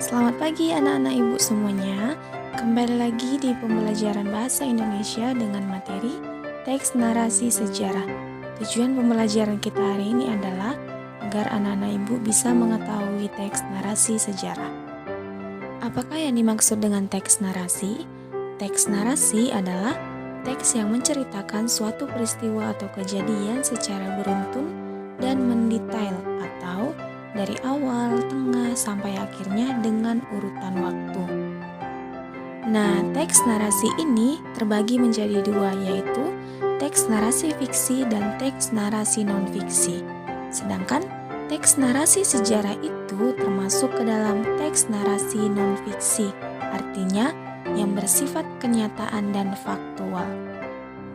Selamat pagi anak-anak ibu semuanya. Kembali lagi di pembelajaran bahasa Indonesia dengan materi teks narasi sejarah. Tujuan pembelajaran kita hari ini adalah agar anak-anak ibu bisa mengetahui teks narasi sejarah. Apakah yang dimaksud dengan teks narasi? Teks narasi adalah teks yang menceritakan suatu peristiwa atau kejadian secara beruntun dan mendetail atau dari awal, tengah, sampai akhirnya dengan urutan waktu. Nah, teks narasi ini terbagi menjadi dua, yaitu teks narasi fiksi dan teks narasi non-fiksi. Sedangkan teks narasi sejarah itu termasuk ke dalam teks narasi non-fiksi, artinya yang bersifat kenyataan dan faktual.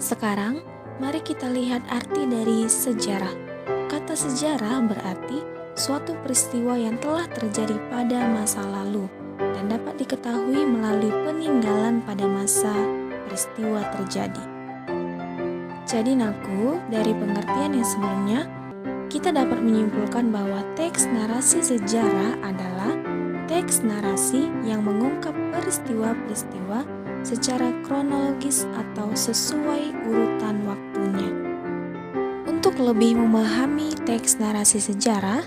Sekarang, mari kita lihat arti dari sejarah. Kata sejarah berarti suatu peristiwa yang telah terjadi pada masa lalu dan dapat diketahui melalui peninggalan pada masa peristiwa terjadi. Jadi Naku, dari pengertian yang sebelumnya, kita dapat menyimpulkan bahwa teks narasi sejarah adalah teks narasi yang mengungkap peristiwa-peristiwa secara kronologis atau sesuai urutan waktunya. Untuk lebih memahami teks narasi sejarah,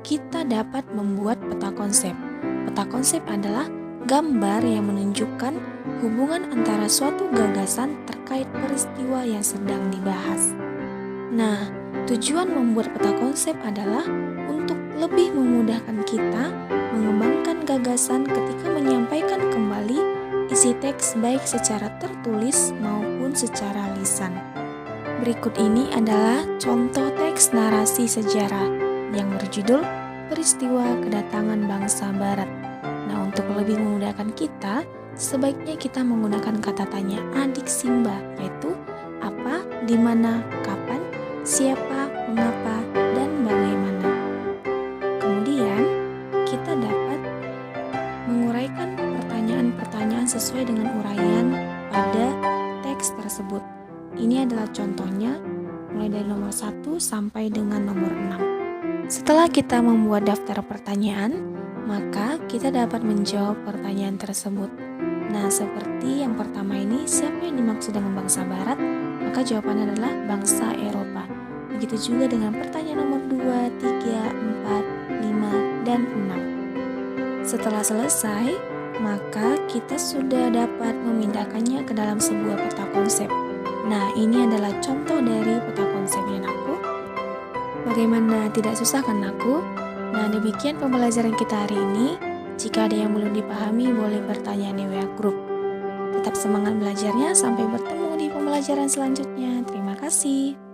kita dapat membuat peta konsep. Peta konsep adalah gambar yang menunjukkan hubungan antara suatu gagasan terkait peristiwa yang sedang dibahas. Nah, tujuan membuat peta konsep adalah untuk lebih memudahkan kita mengembangkan gagasan ketika menyampaikan kembali isi teks baik secara tertulis maupun secara lisan. Berikut ini adalah contoh teks narasi sejarah yang berjudul Peristiwa Kedatangan Bangsa Barat. Nah, untuk lebih memudahkan kita, sebaiknya kita menggunakan kata tanya adik Simba, yaitu apa, di mana, kapan, siapa, mengapa, dan bagaimana. Kemudian, kita dapat menguraikan pertanyaan-pertanyaan sesuai dengan uraian pada teks tersebut. Ini adalah contohnya, mulai dari nomor 1 sampai dengan nomor 6. Setelah kita membuat daftar pertanyaan, maka kita dapat menjawab pertanyaan tersebut. Nah, seperti yang pertama ini, siapa yang dimaksud dengan bangsa barat? Maka jawabannya adalah bangsa Eropa. Begitu juga dengan pertanyaan nomor 2, 3, 4, 5, dan 6. Setelah selesai, maka kita sudah dapat memindahkannya ke dalam sebuah peta konsep. Nah, ini adalah contoh dari peta konsepnya Naku. Bagaimana, tidak susah kan Naku? Nah, demikian pembelajaran kita hari ini. Jika ada yang belum dipahami, boleh bertanya di WA Group. Tetap semangat belajarnya, sampai bertemu di pembelajaran selanjutnya. Terima kasih.